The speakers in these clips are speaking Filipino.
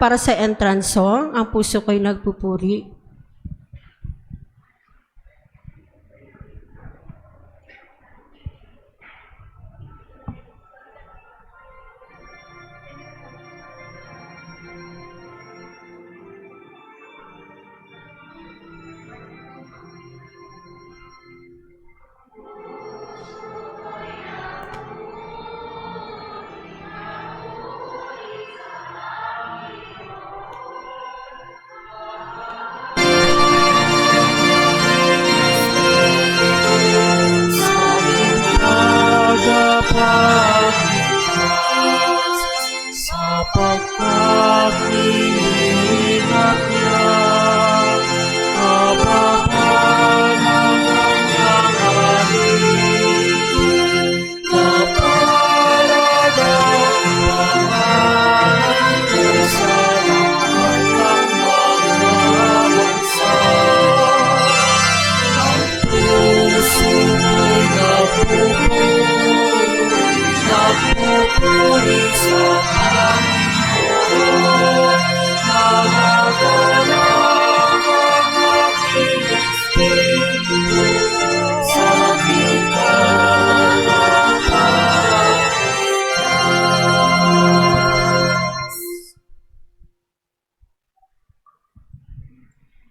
Para sa entrance song, ang puso ko'y nagpupuri. Sapagkat iniingat niya kapapanan ng nangalit. Kapalad ang pangalan ko sa lahat ng mga bansa. Ang puso ko'y nagpupuri sa Panginoon. Nagagalak ang aking espiritu sa bigla ng pagligtas.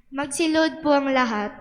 Magsilod po ang lahat.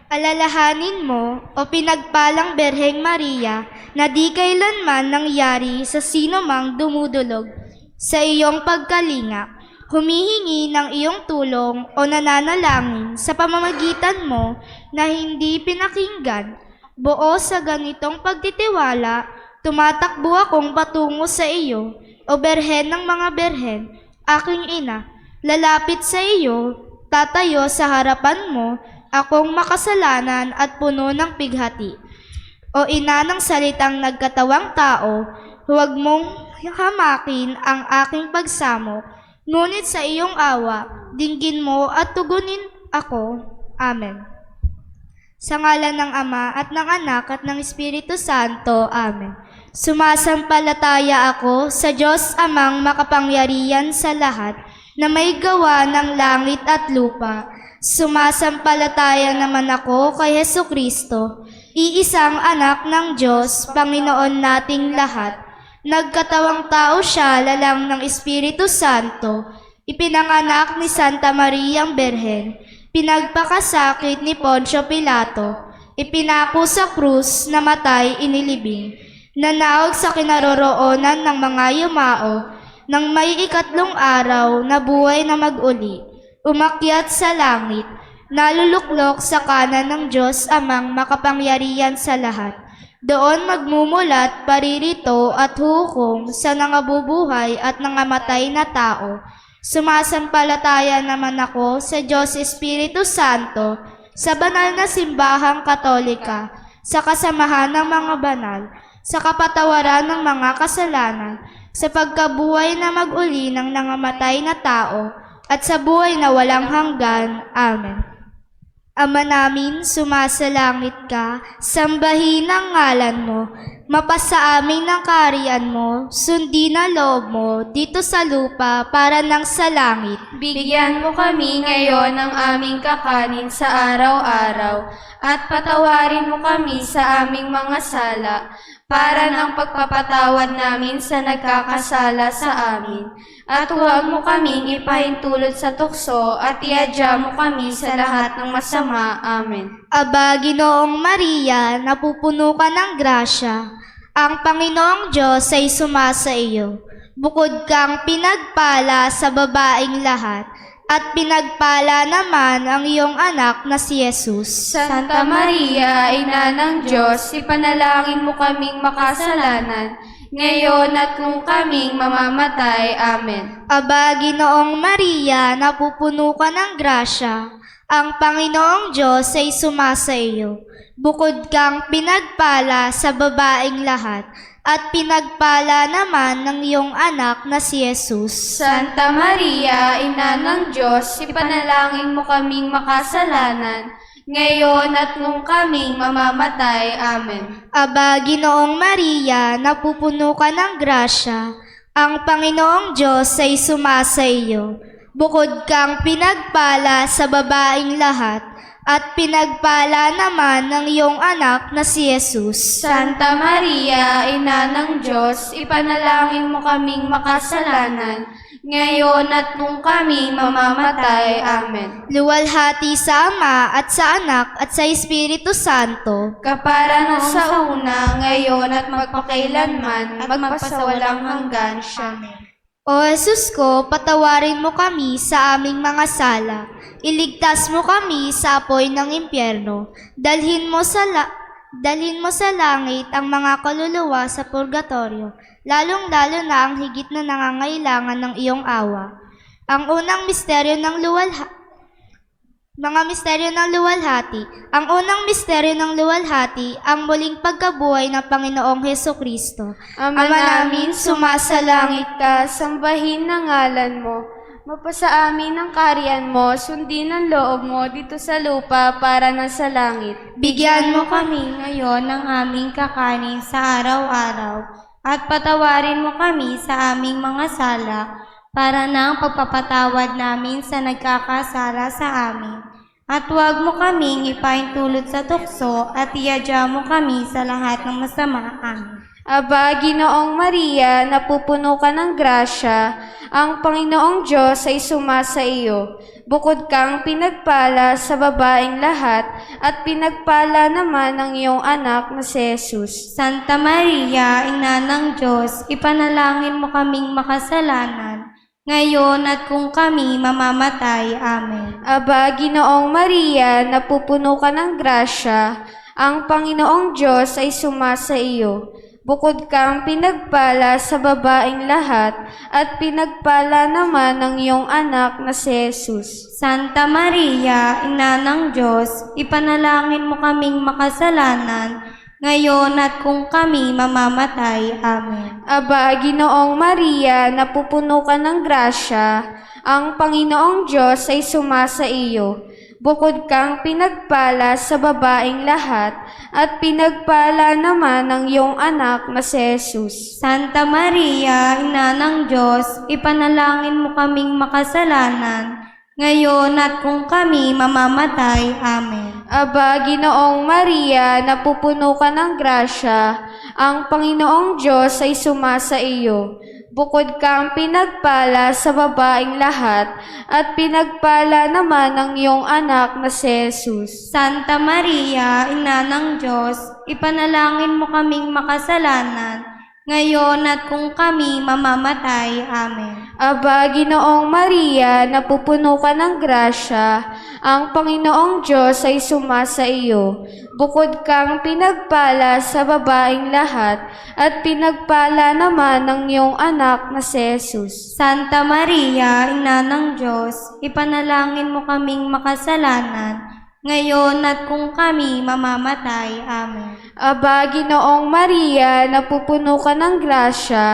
Alalahanin mo, o pinagpalang Berheng Maria, na di kailanman nangyari sa sino mang dumudulog sa iyong pagkalinga. Humihingi ng iyong tulong o nananalangin sa pamamagitan mo na hindi pinakinggan. Buo sa ganitong pagtitiwala, tumatakbo akong patungo sa iyo, o Berhen ng mga Berhen, aking ina. Lalapit sa iyo, tatayo sa harapan mo, akong makasalanan at puno ng pighati. O ina ng salitang nagkatawang tao, huwag mong hamakin ang aking pagsamok, ngunit sa iyong awa, dinggin mo at tugunin ako. Amen. Sa ngalan ng Ama at ng Anak at ng Espiritu Santo. Amen. Sumasampalataya ako sa Diyos Amang makapangyarihan sa lahat, na may gawa ng langit at lupa. Sumasampalataya naman ako kay Hesukristo, iisang anak ng Diyos, Panginoon nating lahat. Nagkatawang tao siya lalang ng Espiritu Santo, ipinanganak ni Santa Mariang Berhen, pinagpakasakit ni Poncio Pilato, ipinako sa krus, namatay, inilibing, nanaog sa kinaroroonan ng mga yumao, nang may ikatlong araw na buhay na mag-uli, umakyat sa langit, naluluklok sa kanan ng Diyos Amang makapangyarihan sa lahat. Doon magmumulat, paririto at hukom sa nangabubuhay at nangamatay na tao. Sumasampalataya naman ako sa Diyos Espiritu Santo, sa banal na simbahang katolika, sa kasamahan ng mga banal, sa kapatawaran ng mga kasalanan, sa pagkabuhay na mag-uli ng nangamatay na tao, at sa buhay na walang hanggan. Amen. Ama namin, sumasalangit ka, sambahin ang ngalan mo, mapasa amin ng kaharian mo, sundin ang loob mo dito sa lupa para nang sa langit. Bigyan mo kami ngayon ng aming kakanin sa araw-araw, at patawarin mo kami sa aming mga sala, para ng pagpapatawad namin sa nagkakasala sa amin. At huwag mo kaming ipahintulot sa tukso, at iadya mo kami sa lahat ng masama. Amen. Aba, Ginoong Maria, napupuno ka ng grasya, ang Panginoong Diyos ay sumasa iyo. Bukod kang pinagpala sa babaeng lahat, at pinagpala naman ang iyong anak na si Jesus. Santa Maria, Ina ng Diyos, ipanalangin mo kaming makasalanan, ngayon at kung kaming mamamatay. Amen. Aba, Ginoong Maria, napupuno ka ng grasya, ang Panginoong Diyos ay sumasa iyo. Bukod kang pinagpala sa babaeng lahat, at pinagpala naman ng iyong anak na si Jesus. Santa Maria, Ina ng Diyos, ipanalangin mo kaming makasalanan, ngayon at nung kaming mamamatay. Amen. Aba, Ginoong Maria, napupuno ka ng grasya, Ang Panginoong Diyos ay sumasa iyo. Bukod kang pinagpala sa babaing lahat, at pinagpala naman ng iyong anak na si Jesus. Santa Maria, Ina ng Diyos, ipanalangin mo kaming makasalanan, ngayon at nung kami mamamatay. Amen. Luwalhati sa Ama at sa Anak at sa Espiritu Santo. Kapara nung sa una, ngayon at magpakailanman, magpasawalang hanggan. Amen. O Jesus ko, patawarin mo kami sa aming mga sala. Iligtas mo kami sa apoy ng impyerno. Dalhin mo sa langit ang mga kaluluwa sa purgatorio, lalong-lalo na ang higit na nangangailangan ng iyong awa. Ang unang misteryo ng mga misteryo ng luwalhati. Ang unang misteryo ng luwalhati, ang muling pagkabuhay ng Panginoong Hesukristo. Ama namin, sumasalangit ka, sambahin ang ngalan mo. Mapasa amin ang kaharian mo, sundin ang loob mo dito sa lupa para nasa langit. Bigyan mo kami ngayon ng aming kakanin sa araw-araw at patawarin mo kami sa aming mga sala para na ang pagpapatawad namin sa nagkakasala sa amin. At huwag mo kaming ipaintulot sa tukso at iadya mo kami sa lahat ng masama. Amen. Aba, Ginoong Maria, napupuno ka ng grasya, ang Panginoong Diyos ay sumasa iyo. Bukod kang pinagpala sa babaeng lahat, at pinagpala naman ang iyong anak na si Jesus. Santa Maria, Ina ng Diyos, ipanalangin mo kaming makasalanan, ngayon at kung kami mamamatay. Amen. Aba, Ginoong Maria, napupuno ka ng grasya, ang Panginoong Diyos ay sumasa iyo. Bukod kang pinagpala sa babaeng lahat, at pinagpala naman ang iyong anak na si Jesus. Santa Maria, Ina ng Diyos, ipanalangin mo kaming makasalanan, ngayon at kung kami mamamatay. Amen. Aba, Ginoong Maria, napupuno ka ng grasya, ang Panginoong Diyos ay sumasa iyo. Bukod kang pinagpala sa babaeng lahat, at pinagpala naman ang iyong anak na si Jesus. Santa Maria, Ina ng Diyos, ipanalangin mo kaming makasalanan, ngayon at kung kami mamamatay. Amen. Aba, Ginoong Maria, napupuno ka ng grasya, ang Panginoong Diyos ay sumasa iyo. Bukod kang pinagpala sa babaeng lahat, at pinagpala naman ang iyong anak na si Jesus. Santa Maria, Ina ng Diyos, ipanalangin mo kaming makasalanan, ngayon at kung kami mamamatay. Amen. Aba, Ginoong Maria, napupuno ka ng grasya, ang Panginoong Diyos ay sumasa iyo. Bukod kang pinagpala sa babaeng lahat, at pinagpala naman ang iyong anak na si Jesus. Santa Maria, Ina ng Diyos, ipanalangin mo kaming makasalanan, ngayon at kung kami mamamatay. Amen. Aba, Ginoong Maria, napupuno ka ng grasya,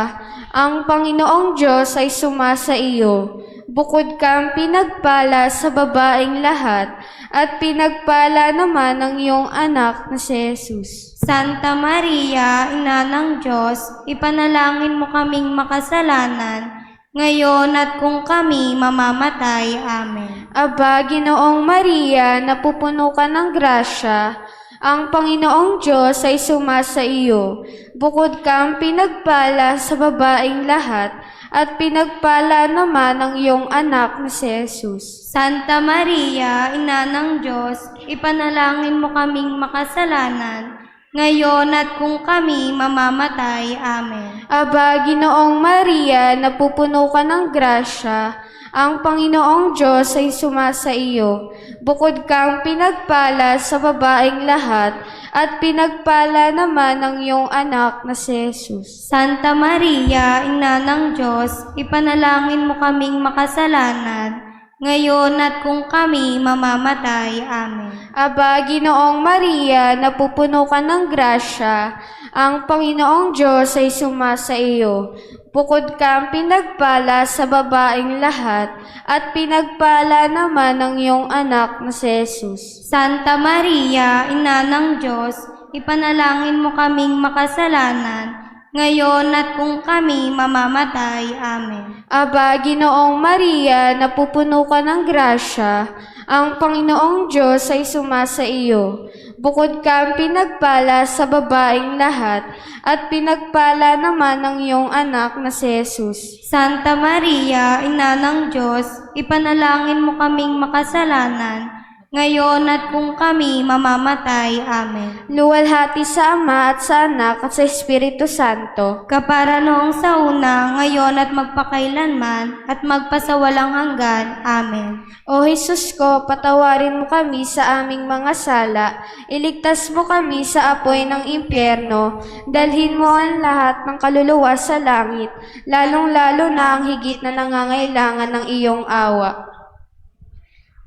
ang Panginoong Diyos ay sumasa iyo. Bukod kang pinagpala sa babaeng lahat, at pinagpala naman ang iyong anak na si Jesus. Santa Maria, Ina ng Diyos, ipanalangin mo kaming makasalanan, ngayon at kung kami mamamatay. Amen. Aba, Ginoong Maria, napupuno ka ng grasya, ang Panginoong Diyos ay sumasa iyo. Bukod kang pinagpala sa babaeng lahat, at pinagpala naman ang iyong anak na si Jesus. Santa Maria, Ina ng Diyos, ipanalangin mo kaming makasalanan, ngayon at kung kami mamamatay. Amen. Aba, Ginoong Maria, napupuno ka ng grasya, ang Panginoong Diyos ay sumasa iyo. Bukod kang pinagpala sa babaeng lahat, at pinagpala naman ang iyong anak na si Jesus. Santa Maria, Ina ng Diyos, ipanalangin mo kaming makasalanan, ngayon at kung kami mamamatay. Amen. Aba, Ginoong Maria, napupuno ka ng grasya, ang Panginoong Diyos ay sumasa iyo. Bukod kang pinagpala sa babaeng lahat, at pinagpala naman ang iyong anak na si Jesus. Santa Maria, Ina ng Diyos, ipanalangin mo kaming makasalanan, ngayon at kung kami mamamatay. Amen. Aba, Ginoong Maria, napupuno ka ng grasya, ang Panginoong Diyos ay sumasa iyo. Bukod kang pinagpala sa babaeng lahat, at pinagpala naman ang iyong anak na si Jesus. Santa Maria, Ina ng Diyos, ipanalangin mo kaming makasalanan, ngayon at kung kami mamamatay. Amen. Luwalhati sa Ama at sa Anak at sa Espiritu Santo. Kapara noong sa una, ngayon at magpakailanman, at magpasawalang hanggan. Amen. O Jesus ko, patawarin mo kami sa aming mga sala, iligtas mo kami sa apoy ng impyerno, dalhin mo ang lahat ng kaluluwa sa langit, lalong-lalo na ang higit na nangangailangan ng iyong awa.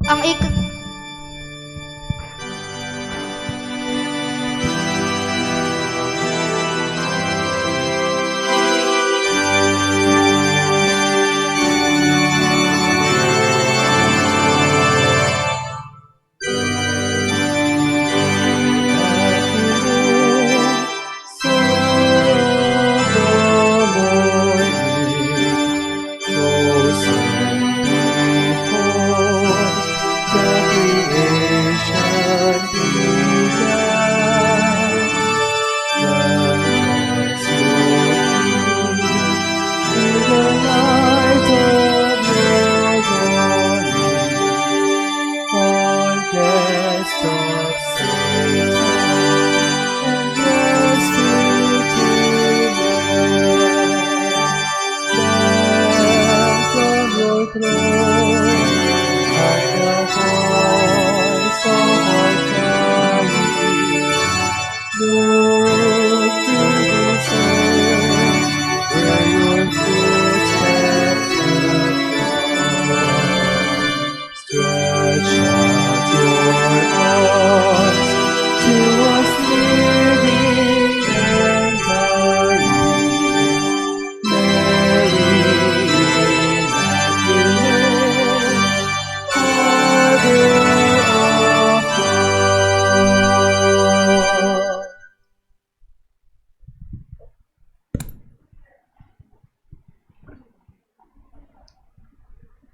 Ang ik-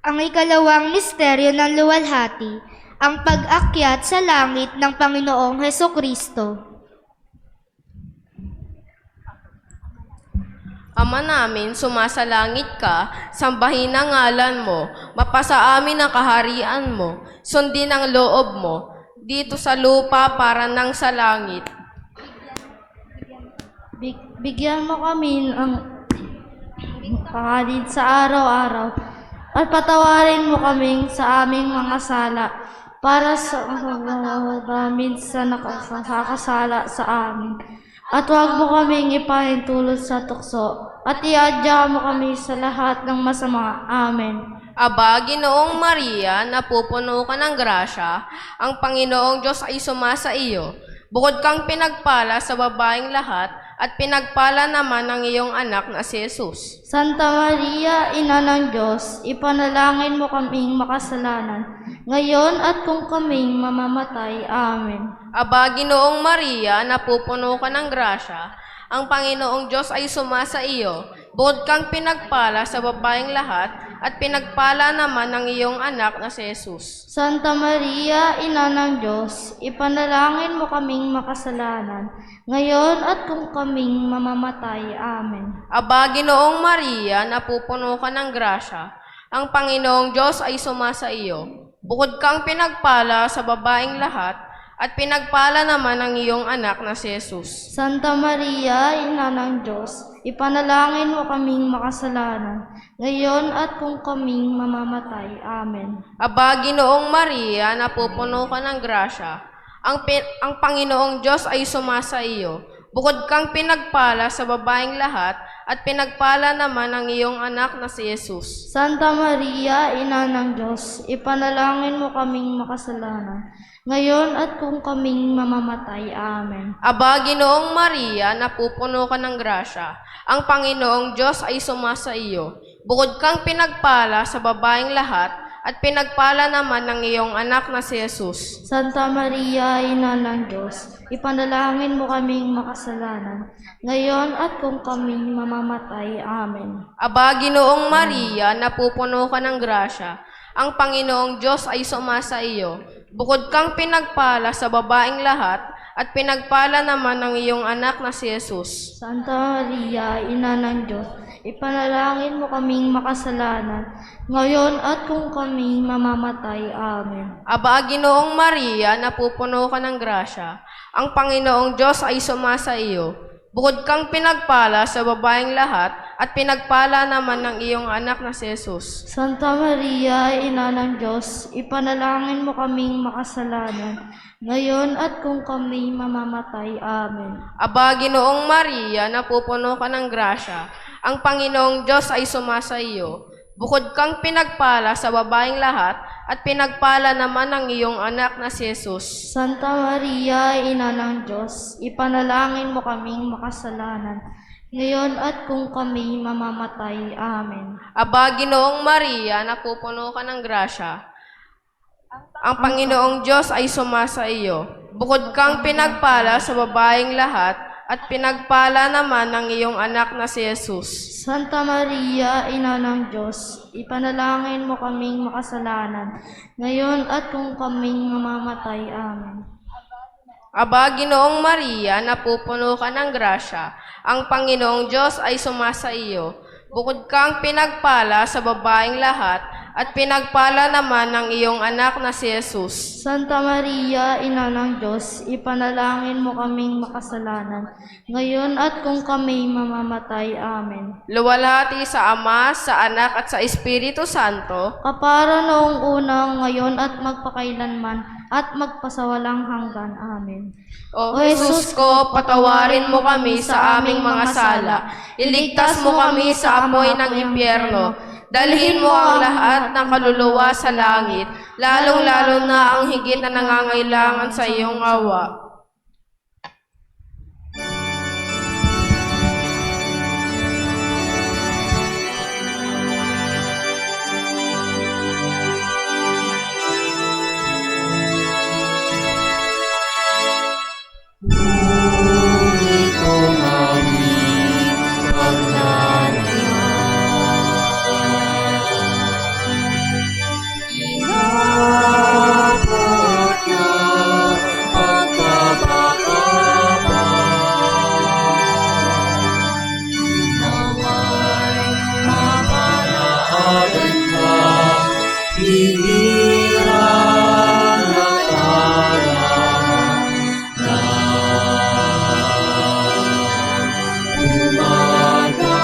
Ang ikalawang misteryo ng luwalhati, ang pag-akyat sa langit ng Panginoong Hesukristo. Ama namin, sumasalangit ka, sambahin ang ngalan mo, mapasa amin ang kaharian mo, sundin ang loob mo, dito sa lupa para nang sa langit. Bigyan mo kami ng kakanin sa araw-araw at patawarin mo kami sa aming mga sala para sa namin sa nakakasala sa amin. At huwag mo kaming ipahintulot sa tukso at iadya mo kami sa lahat ng masama. Amen. Aba, Ginoong Maria, napupuno ka ng grasya, ang Panginoong Diyos ay sumasa iyo. Bukod kang pinagpala sa babaeng lahat, at pinagpala naman ang iyong anak na si Jesus. Santa Maria, Ina ng Diyos, ipanalangin mo kaming makasalanan, ngayon at kung kaming mamamatay. Amen. Aba, Ginoong Maria, napupuno ka ng grasya, ang Panginoong Diyos ay sumasa iyo. Bukod kang pinagpala sa babaeng lahat, at pinagpala naman ang iyong anak na si Jesus. Santa Maria, Ina ng Diyos, ipanalangin mo kaming makasalanan, ngayon at kung kaming mamamatay. Amen. Aba, Ginoong Maria, napupuno ka ng grasya, ang Panginoong Diyos ay sumasa iyo. Bukod kang pinagpala sa babaeng lahat, at pinagpala naman ang iyong anak na si Jesus. Santa Maria, Ina ng Diyos, ipanalangin mo kaming makasalanan, ngayon at kung kaming mamamatay. Amen. Aba, Ginoong Maria, napupuno ka ng grasya, ang Panginoong Diyos ay sumasa iyo. Bukod kang pinagpala sa babaeng lahat, at pinagpala naman ang iyong anak na si Jesus. Santa Maria, Ina ng Diyos, ipanalangin mo kaming makasalanan, ngayon at kung kaming mamamatay. Amen. Aba, Ginoong Maria, napupuno ka ng grasya, ang Panginoong Diyos ay sumasa iyo. Bukod kang pinagpala sa babaeng lahat, at pinagpala naman ng iyong anak na si Jesus. Santa Maria, Ina ng Diyos, ipanalangin mo kaming makasalanan, ngayon at kung kami mamamatay. Amen. Aba, Ginoong Maria, napupuno ka ng grasya. Ang Panginoong Diyos ay sumasa iyo. Bukod kang pinagpala sa babaeng lahat, at pinagpala naman ng iyong anak na si Jesus. Santa Maria, Ina ng Diyos, ipanalangin mo kaming makasalanan, ngayon at kung kami mamamatay. Amen. Aba, Ginoong Maria, napupuno ka ng grasya. Ang Panginoong Diyos ay sumasa iyo. Bukod kang pinagpala sa babaeng lahat, at pinagpala naman ng iyong anak na si Jesus. Santa Maria, Ina ng Diyos, ipanalangin mo kaming makasalanan, ngayon at kung kami mamamatay. Amen. Aba, Ginoong Maria, napupuno ka ng grasya. Ang Panginoong Diyos ay sumasa iyo. Bukod kang pinagpala sa babaeng lahat, at pinagpala naman ng iyong anak na si Jesus. Santa Maria, Ina ng Diyos, ipanalangin mo kaming makasalanan, ngayon at kung kami mamamatay. Amen. Aba, Ginoong Maria, napupuno ka ng grasya. Ang Panginoong Diyos ay sumasa iyo. Bukod kang pinagpala sa babaeng lahat, at pinagpala naman ng iyong anak na si Jesus. Santa Maria, Ina ng Diyos, ipanalangin mo kaming makasalanan, ngayon at kung kaming mamamatay. Amen. Aba, Ginoong Maria, napupuno ka ng grasya. Ang Panginoong Diyos ay sumasa iyo. Bukod kang pinagpala sa babaeng lahat, at pinagpala naman ng iyong anak na si Jesus. Santa Maria, Ina ng Diyos, ipanalangin mo kaming makasalanan, ngayon at kung kami mamamatay. Amen. Luwalhati sa Ama, sa Anak, at sa Espiritu Santo. Kapara noong una, ngayon at magpakailanman, at magpasawalang hanggan. Amen. O Jesus ko, patawarin mo kami sa aming mga sala. Iligtas mo kami sa apoy ng impyerno. Dalhin mo ang lahat ng kaluluwa sa langit, lalong-lalo na ang higit na nangangailangan sa iyong awa. Ngunit kung aming inabot na pagkabakaban, nawa'y mapalaagan ka, hiniran na talang na umaga.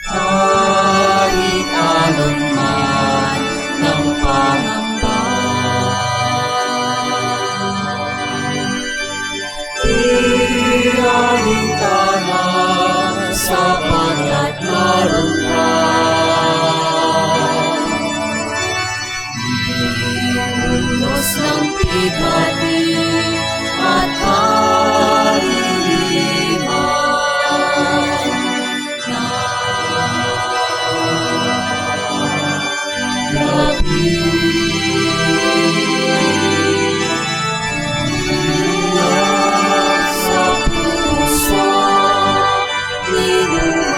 Kahit alon man ng pangamba, iyanin ka na sapagkat naroon ka. Limunos ng bigati at kaliliman na gabi. Sa puso niluhan,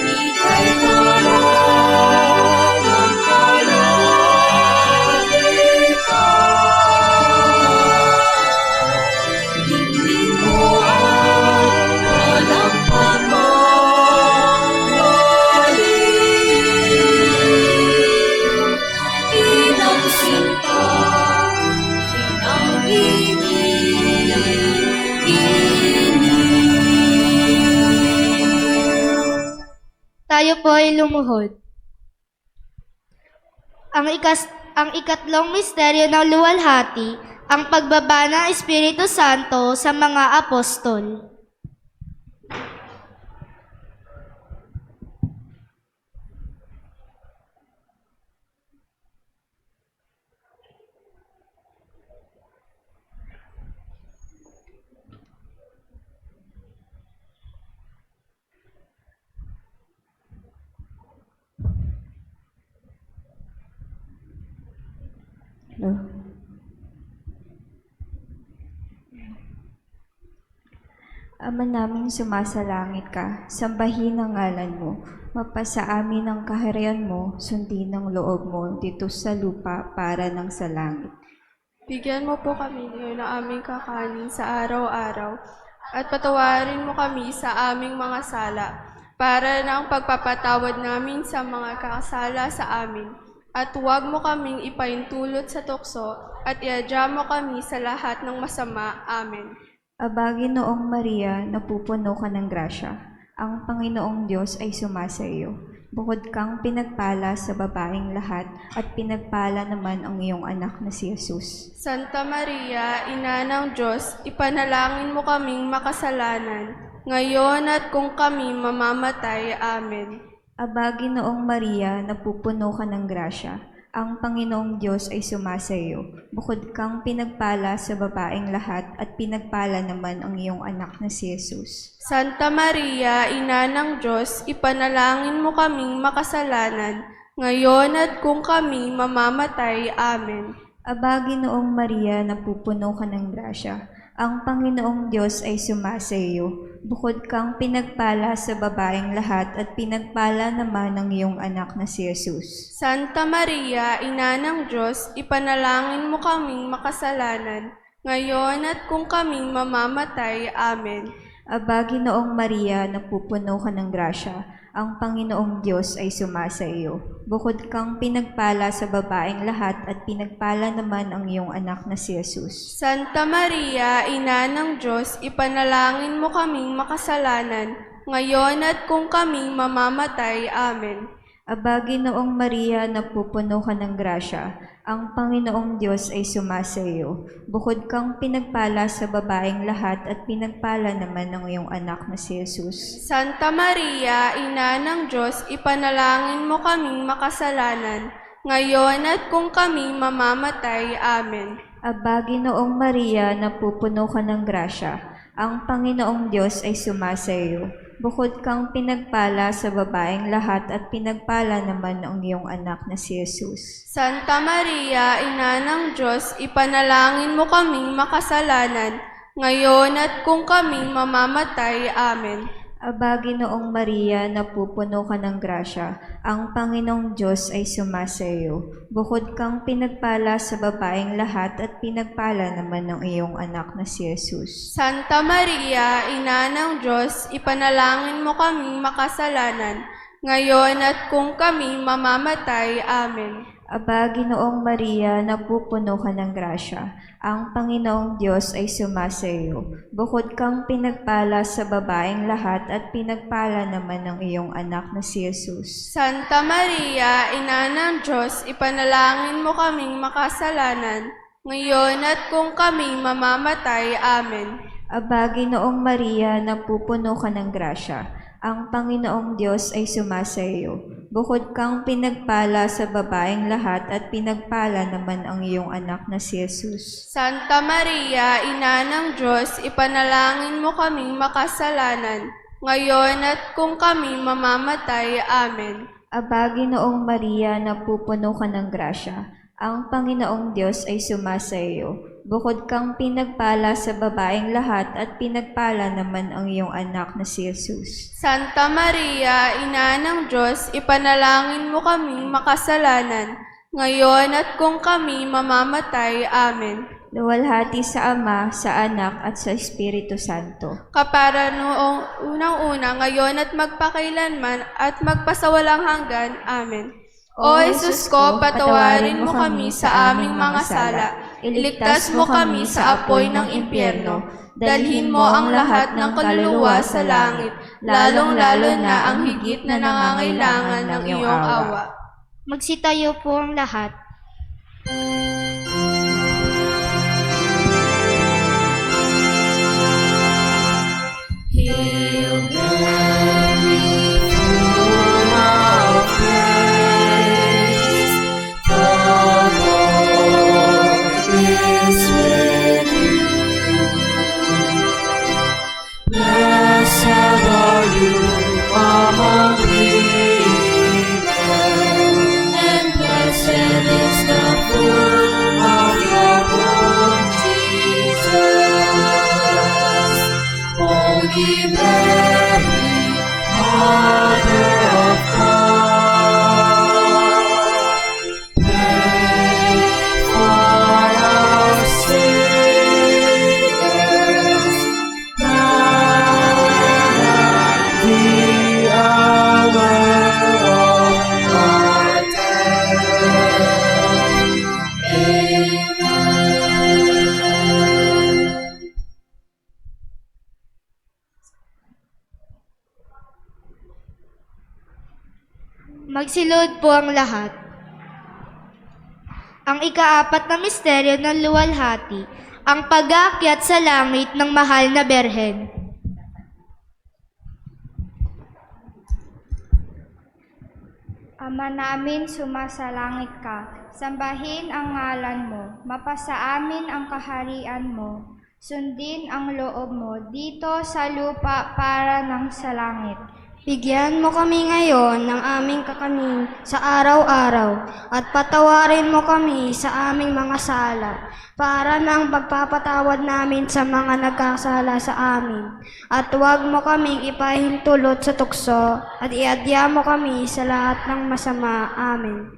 ika'y naroon ng kalalitan. Hingin mo ang walang pagmamalim. Inang sinta, inang iniinig. Tayo po ay lumuhod. Ang ikatlong misteryo ng luwalhati, ang pagbaba ng Espiritu Santo sa mga apostol. Ama naming sumasalangit ka, sambahin ang ngalan mo. Mapasa amin ang kaharian mo, sundin ang loob mo dito sa lupa para ng sa langit. Bigyan mo po kami ngayon ng aming kakanin sa araw-araw at patawarin mo kami sa aming mga sala para ng pagpapatawad namin sa mga kakasala sa amin. At huwag mo kaming ipaintulot sa tukso at iadya mo kami sa lahat ng masama. Amen. Aba, Ginoong Maria, napupuno ka ng grasya. Ang Panginoong Diyos ay sumasa iyo. Bukod kang pinagpala sa babaeng lahat at pinagpala naman ang iyong anak na si Jesus. Santa Maria, Ina ng Diyos, ipanalangin mo kaming makasalanan, ngayon at kung kami mamamatay. Amen. Aba, Ginoong Maria, napupuno ka ng grasya. Ang Panginoong Diyos ay sumasa iyo. Bukod kang pinagpala sa babaeng lahat at pinagpala naman ang iyong anak na si Jesus. Santa Maria, Ina ng Diyos, ipanalangin mo kaming makasalanan, ngayon at kung kami mamamatay. Amen. Aba, Ginoong Maria, napupuno ka ng grasya. Ang Panginoong Diyos ay sumasa iyo. Bukod kang pinagpala sa babaeng lahat at pinagpala naman ang iyong anak na si Jesus. Santa Maria, Ina ng Diyos, ipanalangin mo kaming makasalanan, ngayon at kung kaming mamamatay. Amen. Aba, Ginoong Maria, napupuno ka ng grasya. Ang Panginoong Diyos ay sumasa iyo. Bukod kang pinagpala sa babaeng lahat at pinagpala naman ang iyong anak na si Jesus. Santa Maria, Ina ng Diyos, ipanalangin mo kaming makasalanan, ngayon at kung kaming mamamatay. Amen. Aba, Ginoong Maria, napupuno ka ng grasya. Ang Panginoong Diyos ay sumasa iyo. Bukod kang pinagpala sa babaeng lahat at pinagpala naman ang iyong anak na si Jesus. Santa Maria, Ina ng Diyos, ipanalangin mo kaming makasalanan, ngayon at kung kami mamamatay. Amen. Aba, Ginoong Maria, napupuno ka ng grasya. Ang Panginoong Diyos ay sumasa iyo. Bukod kang pinagpala sa babaeng lahat at pinagpala naman ang iyong anak na si Jesus. Santa Maria, Ina ng Diyos, ipanalangin mo kaming makasalanan, ngayon at kung kami mamamatay. Amen. Aba, Ginoong Maria, napupuno ka ng grasya. Ang Panginoong Diyos ay sumasa iyo. Bukod kang pinagpala sa babaeng lahat at pinagpala naman ang iyong anak na si Jesus. Santa Maria, Ina ng Diyos, ipanalangin mo kaming makasalanan, ngayon at kung kami mamamatay. Amen. Aba, Ginoong Maria, napupuno ka ng grasya. Ang Panginoong Diyos ay sumasa iyo. Bukod kang pinagpala sa babaeng lahat at pinagpala naman ang iyong anak na si Jesus. Santa Maria, Ina ng Diyos, ipanalangin mo kaming makasalanan, ngayon at kung kami mamamatay. Amen. Aba, Ginoong Maria, napupuno ka ng grasya. Ang Panginoong Diyos ay sumasa iyo. Bukod kang pinagpala sa babaeng lahat at pinagpala naman ang iyong anak na si Jesus. Santa Maria, Ina ng Diyos, ipanalangin mo kaming makasalanan, ngayon at kung kami mamamatay. Amen. Aba, Ginoong Maria, napupuno ka ng grasya. Ang Panginoong Diyos ay sumasa iyo. Bukod kang pinagpala sa babaeng lahat at pinagpala naman ang iyong anak na si Jesus. Santa Maria, Ina ng Diyos, ipanalangin mo kaming makasalanan, ngayon at kung kami mamamatay. Amen. Luwalhati sa Ama, sa Anak, at sa Espiritu Santo. Kapara noong unang-una, ngayon at magpakailanman, at magpasawalang hanggan. Amen. O Jesus ko, patawarin mo kami sa aming mga sala. Iligtas mo kami sa apoy ng impyerno. Dalhin mo ang lahat ng kaluluwa sa langit, lalong-lalo na ang higit na nangangailangan ng iyong awa. Magsitayo po ang lahat. Hail Mary, full of grace, the Lord is with you. Blessed are you among women, and blessed is Holy Mary, Mother of God, pray for us sinners, now and at the hour of our death. Amen. Magsilod po ang lahat. Ang ikaapat na misteryo ng luwalhati, ang pag-aakyat sa langit ng mahal na Berhen. Ama namin, sumasalangit ka. Sambahin ang ngalan mo. Mapasa amin ang kaharian mo. Sundin ang loob mo dito sa lupa para ng sa langit. Bigyan mo kami ngayon ng aming kakanin sa araw-araw at patawarin mo kami sa aming mga sala para ng pagpapatawad namin sa mga nagkasala sa amin. At huwag mo kaming ipahintulot sa tukso at iadya mo kami sa lahat ng masama. Amen.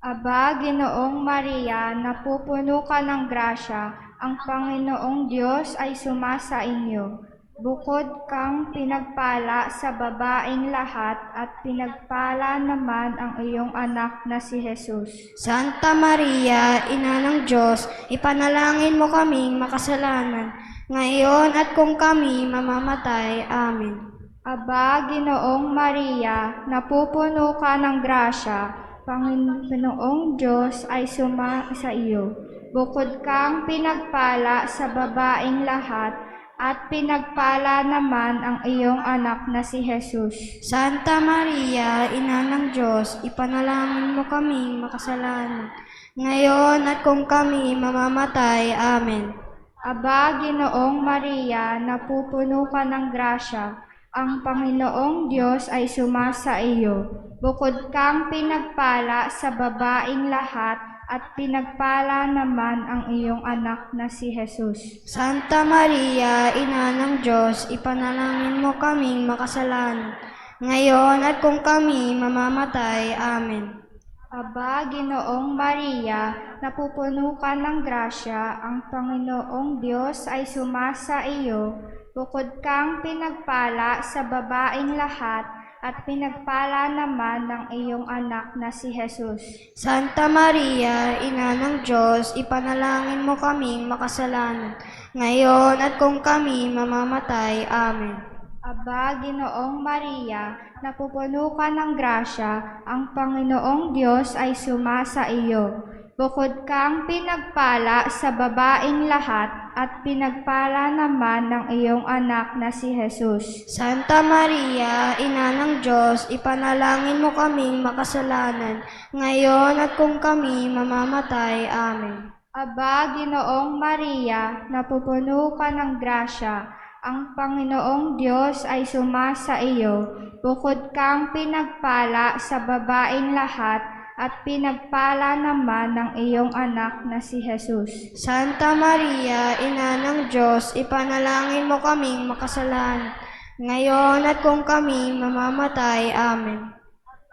Aba, Ginoong Maria, napupuno ka ng grasya, ang Panginoong Diyos ay sumasa inyo. Bukod kang pinagpala sa babaeng lahat at pinagpala naman ang iyong anak na si Jesus. Santa Maria, Ina ng Diyos, ipanalangin mo kaming makasalanan, ngayon at kung kami mamamatay. Amen. Aba, Ginoong Maria, napupuno ka ng grasya, Panginoong Diyos ay sumasa iyo. Bukod kang pinagpala sa babaeng lahat, at pinagpala naman ang iyong anak na si Jesus. Santa Maria, Ina ng Diyos, ipanalangin mo kaming makasalanan, ngayon at kung kami mamamatay. Amen. Aba, Ginoong Maria, napupuno ka ng grasya, ang Panginoong Diyos ay sumasa iyo. Bukod kang pinagpala sa babaeng lahat, at pinagpala naman ang iyong anak na si Jesus. Santa Maria, Ina ng Diyos, ipanalangin mo kaming makasalanan, ngayon at kung kami mamamatay. Amen. Aba, Ginoong Maria, napupuno ka ng grasya, ang Panginoong Diyos ay sumasa iyo. Bukod kang pinagpala sa babaeng lahat, at pinagpala naman ng iyong anak na si Jesus. Santa Maria, Ina ng Diyos, ipanalangin mo kaming makasalanan, ngayon at kung kami mamamatay. Amen. Aba, Ginoong Maria, napupuno ka ng grasya, ang Panginoong Diyos ay sumasa iyo. Bukod kang pinagpala sa babaeng lahat, at pinagpala naman ng iyong anak na si Jesus. Santa Maria, Ina ng Diyos, ipanalangin mo kaming makasalanan, ngayon at kung kami mamamatay. Amen. Aba, Ginoong Maria, napupuno ka ng grasya, ang Panginoong Diyos ay sumasa iyo. Bukod kang pinagpala sa babaeng lahat, at pinagpala naman ng iyong anak na si Jesus. Santa Maria, Ina ng Diyos, ipanalangin mo kaming makasalanan, ngayon at kung kami mamamatay. Amen.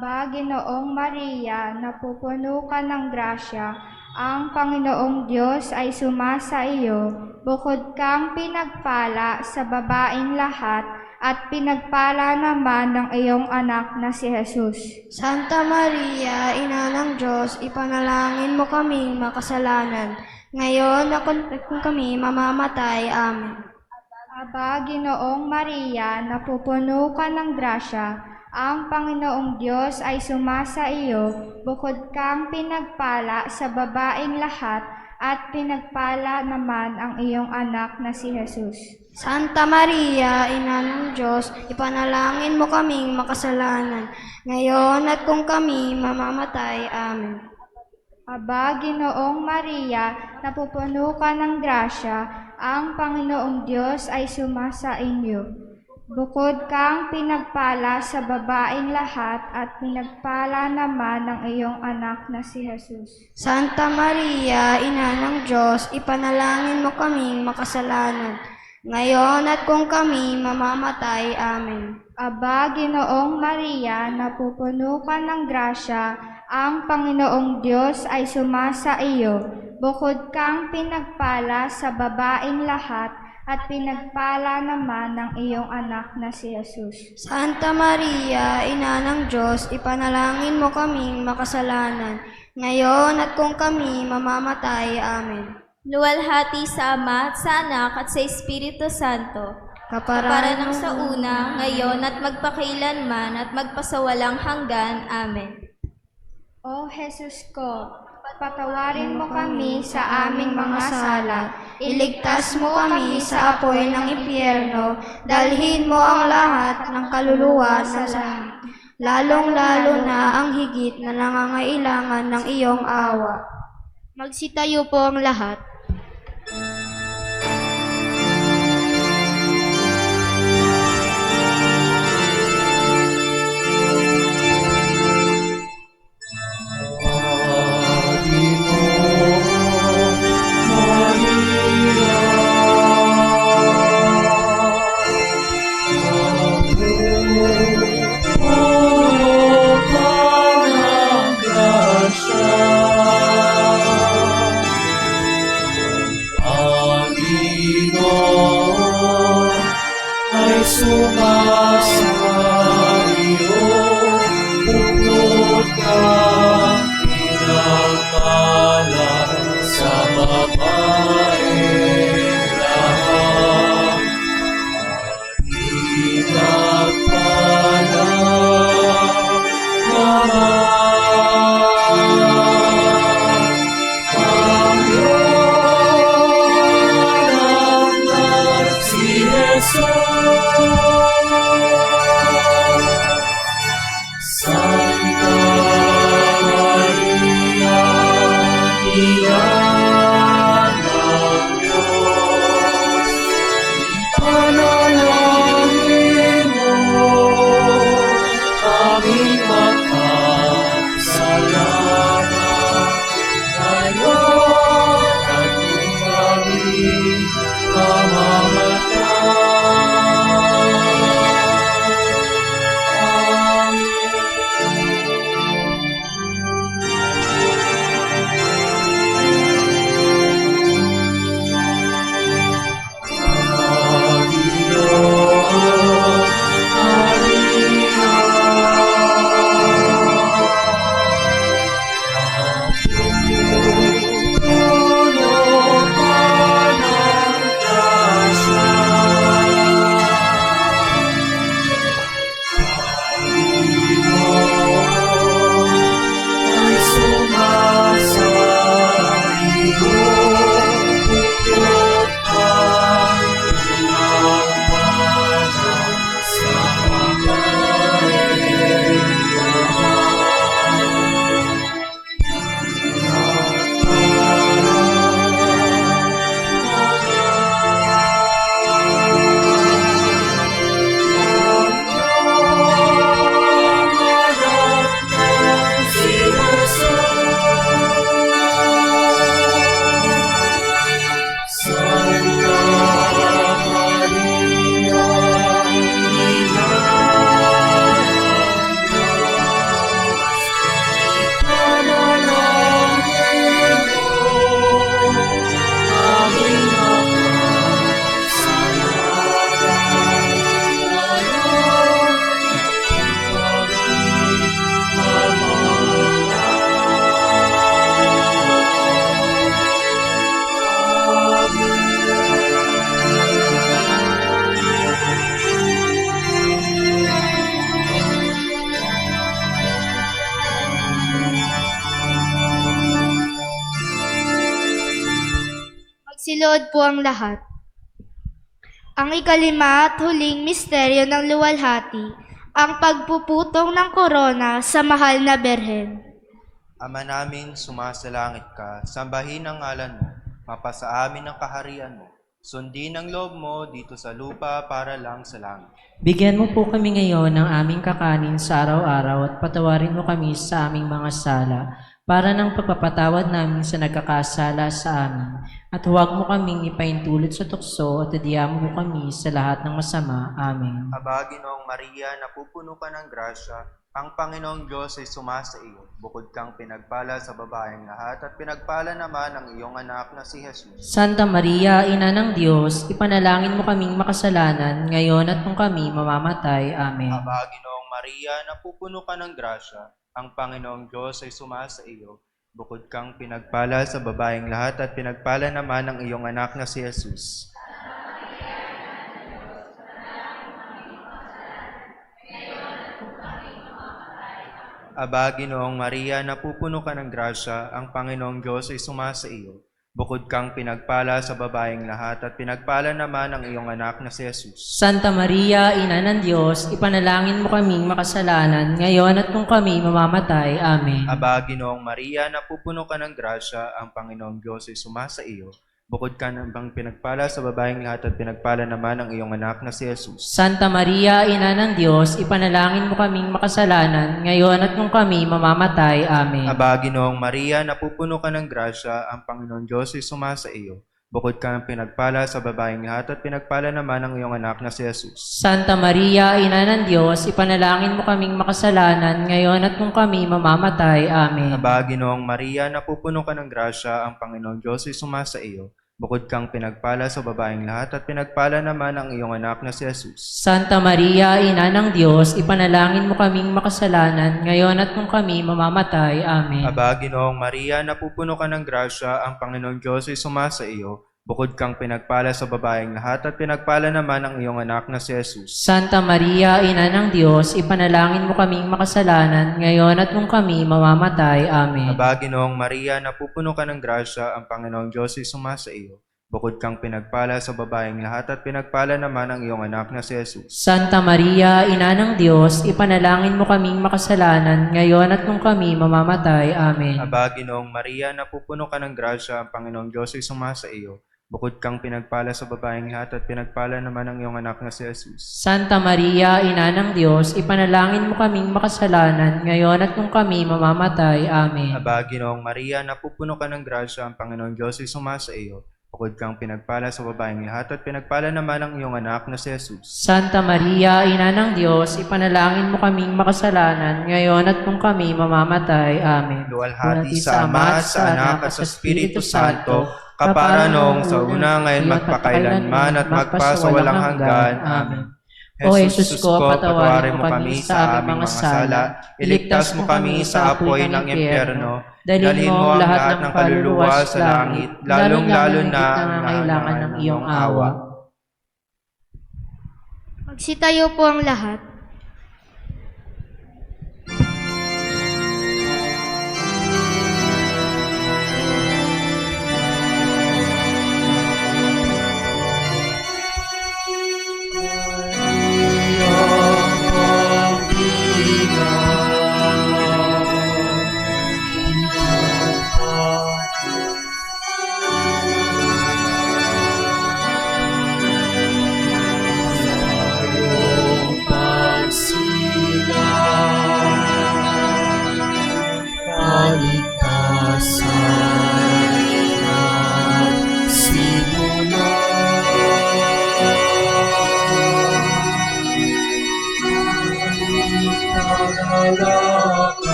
Aba, Ginoong Maria, napupuno ka ng grasya, ang Panginoong Diyos ay sumasa iyo. Bukod kang pinagpala sa babaeng lahat, at pinagpala naman ng iyong anak na si Jesus. Santa Maria, Ina ng Diyos, ipanalangin mo kaming makasalanan, ngayon at kung kami mamamatay. Amen. Aba, Ginoong Maria, napupuno ka ng grasya, ang Panginoong Diyos ay sumasa iyo. Bukod kang pinagpala sa babaeng lahat, at pinagpala naman ang iyong anak na si Jesus. Santa Maria, Ina ng Diyos, ipanalangin mo kaming makasalanan, ngayon at kung kami mamamatay. Amen. Aba, Ginoong Maria, napupuno ka ng grasya, ang Panginoong Diyos ay sumasa inyo. Bukod kang pinagpala sa babaeng lahat, at pinagpala naman ng iyong anak na si Jesus. Santa Maria, Ina ng Diyos, ipanalangin mo kaming makasalanan, ngayon at kung kami mamamatay. Amen. Aba, Ginoong Maria, napupuno ka ng grasya, ang Panginoong Diyos ay sumasa iyo. Bukod kang pinagpala sa babaeng lahat, at pinagpala naman ng iyong anak na si Jesus. Santa Maria, Ina ng Diyos, ipanalangin mo kaming makasalanan, ngayon at kung kami mamamatay. Amen. Luwalhati sa Ama at sa Anak at sa Espiritu Santo, para nang sa una, ngayon at magpakailanman at magpasawalang hanggan. Amen. O Jesus ko, patawarin mo kami sa aming mga sala, iligtas mo kami sa apoy ng impyerno, dalhin mo ang lahat ng kaluluwa sa langit, lalong-lalo na ang higit na nangangailangan ng iyong awa. Magsitayo po ang lahat. Magsilood po ang lahat. Ang ikalima at huling misteryo ng luwalhati, ang pagpuputong ng korona sa mahal na Berhen. Ama namin, sumasalangit ka, sambahin ang ngalan mo, mapasa amin ang kaharian mo, sundin ang loob mo dito sa lupa para lang sa langit. Bigyan mo po kami ngayon ng aming kakanin sa araw-araw at patawarin mo kami sa aming mga sala para ng pagpapatawad namin sa nagkakasala sa amin. At huwag mo kaming ipaintulot sa tukso at idiyamo mo kami sa lahat ng masama. Amen. Aba, Ginoong Maria, napupuno ka ng grasya, ang Panginoong Diyos ay sumasa iyo. Bukod kang pinagpala sa babaeng lahat at pinagpala naman ang iyong anak na si Jesus. Santa Maria, Ina ng Diyos, ipanalangin mo kaming makasalanan, ngayon at kung kami mamamatay. Amen. Aba, Ginoong Maria, napupuno ka ng grasya, ang Panginoong Diyos ay sumasa iyo. Bukod kang pinagpala sa babaeng lahat at pinagpala naman ang iyong anak na si Jesus. Aba, Ginoong Maria, napupuno ka ng grasya, ang Panginoong Diyos ay sumasa iyo. Bukod kang pinagpala sa babaeng lahat at pinagpala naman ang iyong anak na si Jesus. Santa Maria, Ina ng Diyos, ipanalangin mo kaming makasalanan, ngayon at kung kami mamamatay. Amen. Aba, Ginoong Maria, napupuno ka ng grasya, ang Panginoong Diyos ay sumasa iyo. Bukod ka nang pinagpala sa babaeng lahat at pinagpala naman ang iyong anak na si Jesus. Santa Maria, Ina ng Diyos, ipanalangin mo kaming makasalanan, ngayon at kung kami mamamatay. Amen. Aba, Ginoong Maria, napupuno ka ng grasya, ang Panginoong Diyos ay sumasa iyo. Bukod ka nang pinagpala sa babaeng lahat at pinagpala naman ang iyong anak na si Jesus. Santa Maria, Ina ng Diyos, ipanalangin mo kaming makasalanan, ngayon at kung kami mamamatay. Amen. Aba, Ginoong Maria, napupuno ka ng grasya, ang Panginoong Diyos ay sumasa iyo. Bukod kang pinagpala sa babaeng lahat at pinagpala naman ang iyong anak na si Jesus. Santa Maria, Ina ng Diyos, ipanalangin mo kaming makasalanan, ngayon at kung kami mamamatay. Amen. Aba, Ginoong Maria, napupuno ka ng grasya, ang Panginoong Diyos ay sumasa iyo. Bukod kang pinagpala sa babaeng lahat at pinagpala naman ang iyong anak na si Jesus. Santa Maria, Ina ng Diyos, ipanalangin mo kaming makasalanan, ngayon at kung kami mamamatay. Amen. Aba, Ginoong Maria, napupuno ka ng grasya, ang Panginoong Diyos ay sumasa iyo. Bukod kang pinagpala sa babaeng lahat at pinagpala naman ang iyong anak na si Jesus. Santa Maria, Ina ng Diyos, ipanalangin mo kaming makasalanan, ngayon at kung kami mamamatay. Amen. Aba, Ginoong Maria, napupuno ka ng grasya, ang Panginoong Diyos ay sumasa iyo. Bukod kang pinagpala sa babaeng lahat at pinagpala naman ang iyong anak na si Jesus. Santa Maria, Ina ng Diyos, ipanalangin mo kaming makasalanan, ngayon at kung kami mamamatay. Amen. Aba, Ginoong Maria, napupuno ka ng grasya, ang Panginoong Diyos ay sumasa iyo. Bukod kang pinagpala sa babaeng lahat at pinagpala naman ang iyong anak na si Jesus. Santa Maria, Ina ng Diyos, ipanalangin mo kaming makasalanan, ngayon at kung kami mamamatay. Amen. Luwalhati sa Ama, sa Anak, at sa Espiritu Santo, kapara noong sa una, ngayon magpakailanman at magpasawalang hanggan. Amen. O Jesus ko, patawarin mo kami sa aming mga sala, iligtas mo kami sa apoy ng impyerno, dalhin mo ang lahat ng kaluluwa sa langit, lalong-lalo na ang nangangailangan ng iyong awa. Magsitayo po ang lahat.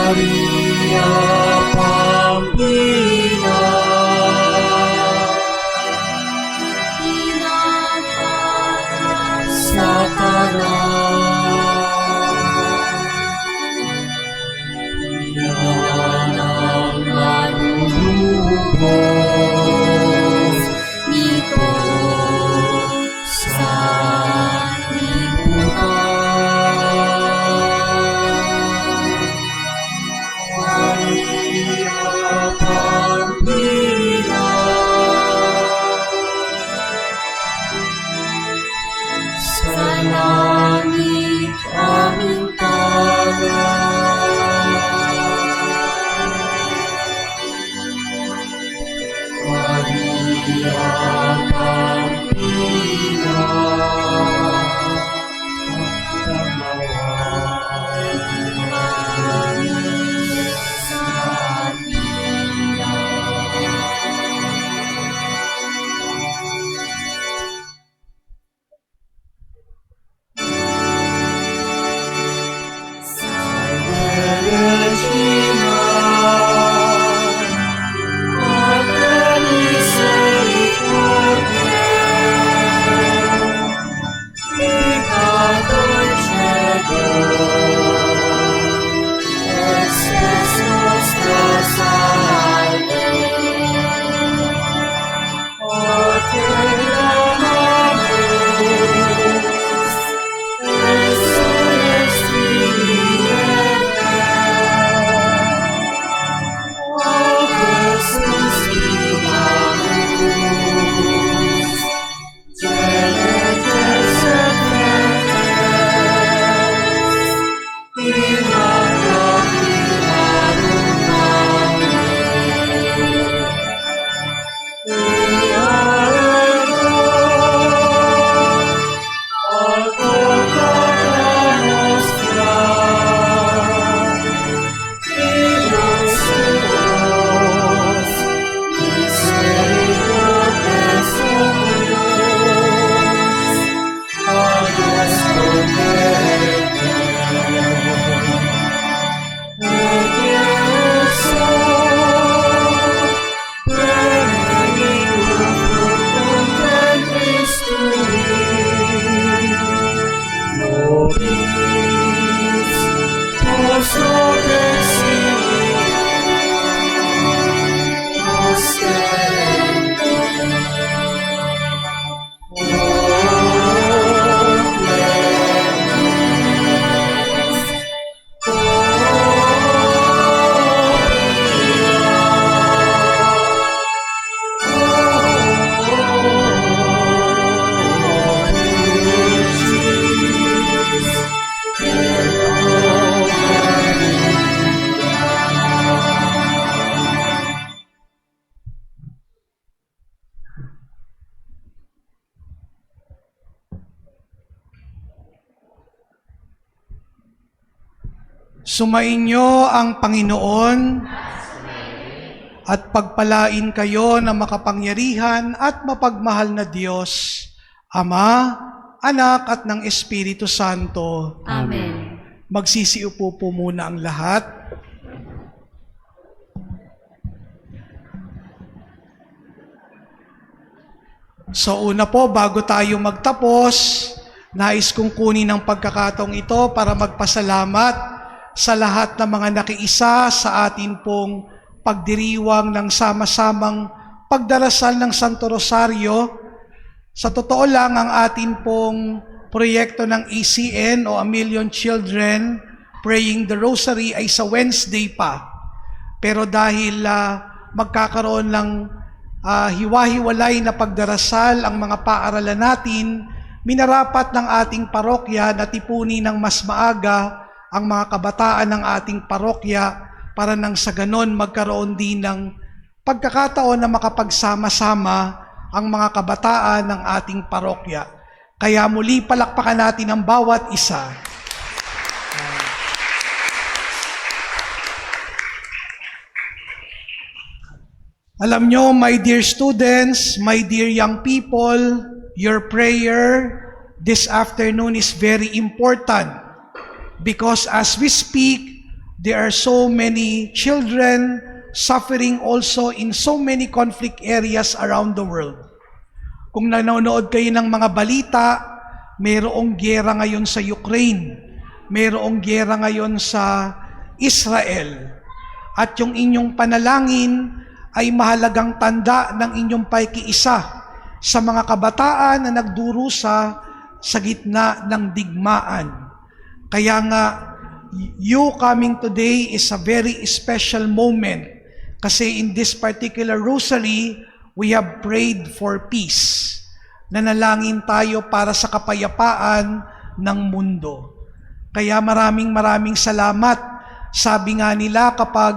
Maria, Sumainyo ang Panginoon at pagpalain kayo ng makapangyarihan at mapagmahal na Diyos, Ama, Anak at ng Espiritu Santo. Amen. Magsisiupo po muna ang lahat. So una po, bago tayo magtapos, nais kong kunin ang pagkakataong ito para magpasalamat sa lahat ng mga nakiisa sa atin pong pagdiriwang ng sama-samang pagdarasal ng Santo Rosario. Sa totoo lang, ang atin pong proyekto ng ACN o A Million Children Praying the Rosary ay sa Wednesday pa. Pero dahil magkakaroon ng hiwa-hiwalay na pagdarasal ang mga paaralan natin, minarapat ng ating parokya na tipunin ng mas maaga ang mga kabataan ng ating parokya para nang sa ganon magkaroon din ng pagkakataon na makapagsama-sama ang mga kabataan ng ating parokya. Kaya muli palakpakan natin ang bawat isa. Alam nyo, my dear students, my dear young people, your prayer this afternoon is very important. Because as we speak, there are so many children suffering also in so many conflict areas around the world. Kung nanonood kayo ng mga balita, mayroong giyera ngayon sa Ukraine, mayroong giyera ngayon sa Israel. At yung inyong panalangin ay mahalagang tanda ng inyong paikiisa sa mga kabataan na nagdurusa sa gitna ng digmaan. Kaya nga, you coming today is a very special moment kasi in this particular rosary, we have prayed for peace. Nanalangin tayo para sa kapayapaan ng mundo. Kaya maraming salamat. Sabi nga nila kapag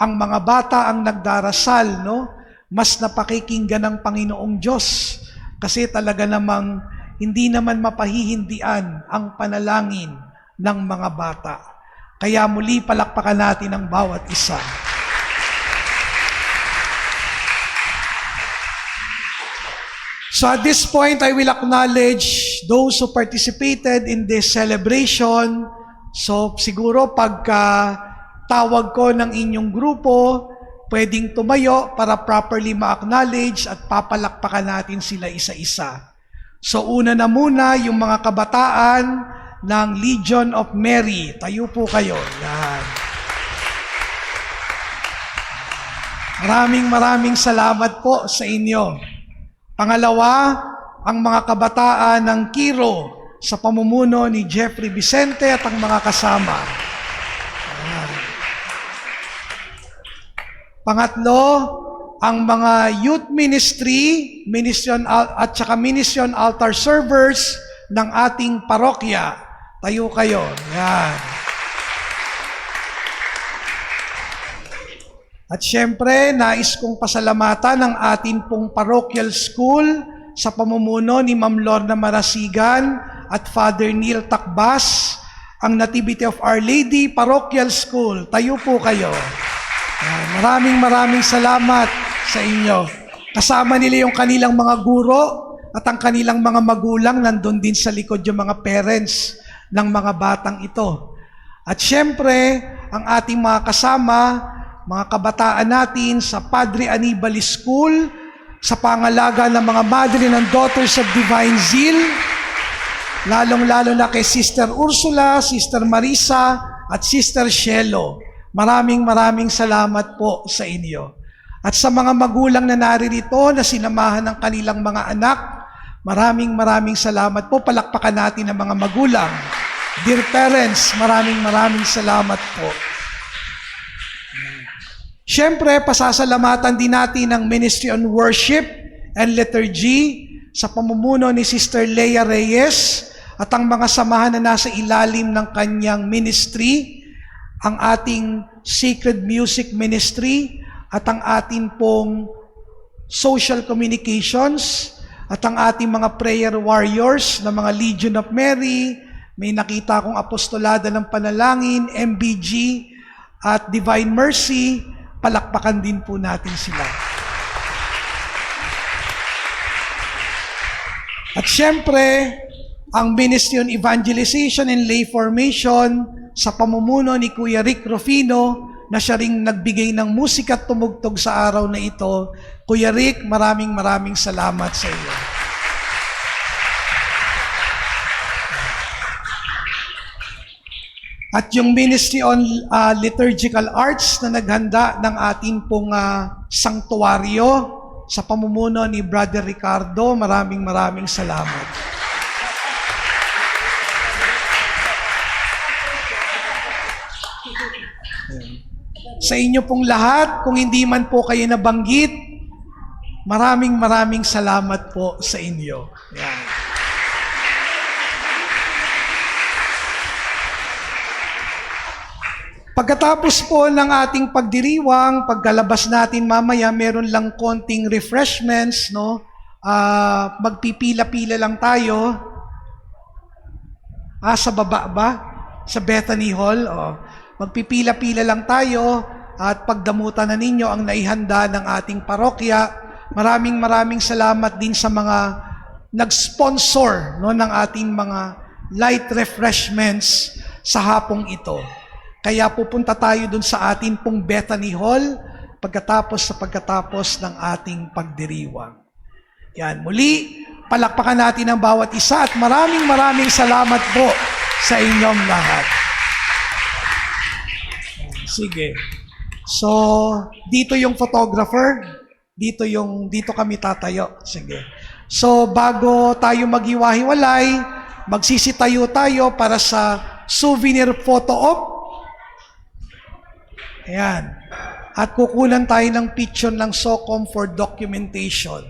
ang mga bata ang nagdarasal, no, mas napakikinggan ng Panginoong Diyos kasi talaga namang hindi naman mapahihindian ang panalangin ng mga bata. Kaya muli palakpakan natin ang bawat isa. So at this point, I will acknowledge those who participated in this celebration. So siguro pagka tawag ko ng inyong grupo, pwedeng tumayo para properly ma-acknowledge at papalakpakan natin sila isa-isa. So una na muna yung mga kabataan ng Legion of Mary. Tayo po kayo. Yan. Maraming salamat po sa inyo. Pangalawa, ang mga kabataan ng Kiro sa pamumuno ni Jeffrey Vicente at ang mga kasama. Yan. Pangatlo, ang mga youth ministry, at saka mission altar servers ng ating parokya. Tayo kayo. Yan. At syempre, nais kong pasalamatan ang atin pong parochial school sa pamumuno ni Ma'am Lorna Marasigan at Father Neil Takbas, ang Nativity of Our Lady Parochial School. Tayo po kayo. Maraming salamat sa inyo. Kasama nila yung kanilang mga guro at ang kanilang mga magulang, nandun din sa likod yung mga parents ng mga batang ito. At syempre, ang ating mga kasama, mga kabataan natin sa Padre Anibal School, sa pangalaga ng mga Madre and Daughters of Divine Zeal, lalong-lalo na kay Sister Ursula, Sister Marisa, at Sister Shelo. Maraming salamat po sa inyo. At sa mga magulang na naririto na sinamahan ng kanilang mga anak, maraming salamat po. Palakpakan natin ang mga magulang. Dear parents, maraming salamat po. Siyempre, pasasalamatan din natin ang Ministry on Worship and Liturgy sa pamumuno ni Sister Leia Reyes at ang mga samahan na nasa ilalim ng kanyang ministry, ang ating Sacred Music Ministry at ang ating pong Social Communications at ang ating mga prayer warriors na mga Legion of Mary, May nakita akong Apostolada ng Panalangin, MBG, at Divine Mercy. Palakpakan din po natin sila. At syempre, ang Ministry on Evangelization and Lay Formation sa pamumuno ni Kuya Rick Rufino, na siya ring nagbigay ng musika at tumugtog sa araw na ito. Kuya Rick, maraming salamat sa iyo. At yung Ministry on Liturgical Arts na naghanda ng ating pong sanktuaryo sa pamumuno ni Brother Ricardo, maraming salamat. Sa inyo pong lahat, kung hindi man po kayo nabanggit, maraming salamat po sa inyo. Yan. Pagkatapos po ng ating pagdiriwang, pagkalabas natin mamaya, meron lang konting refreshments, no? Magpipila-pila lang tayo. Sa baba ba? Sa Bethany Hall? Magpipila-pila lang tayo at pagdamutan na ninyo ang naihanda ng ating parokya. Maraming salamat din sa mga nag-sponsor, no, ng ating mga light refreshments sa hapong ito. Kaya pupunta tayo dun sa atin pong Bethany Hall pagkatapos ng ating pagdiriwang. Yan, muli, palakpakan natin ang bawat isa at maraming salamat po sa inyong lahat. Sige. So, dito yung photographer, dito kami tatayo. Sige. So, bago tayo maghiwa-hiwalay, magsisitayo tayo para sa souvenir photo op. Ayan. At kukunan tayo ng picture ng SOCOM for documentation.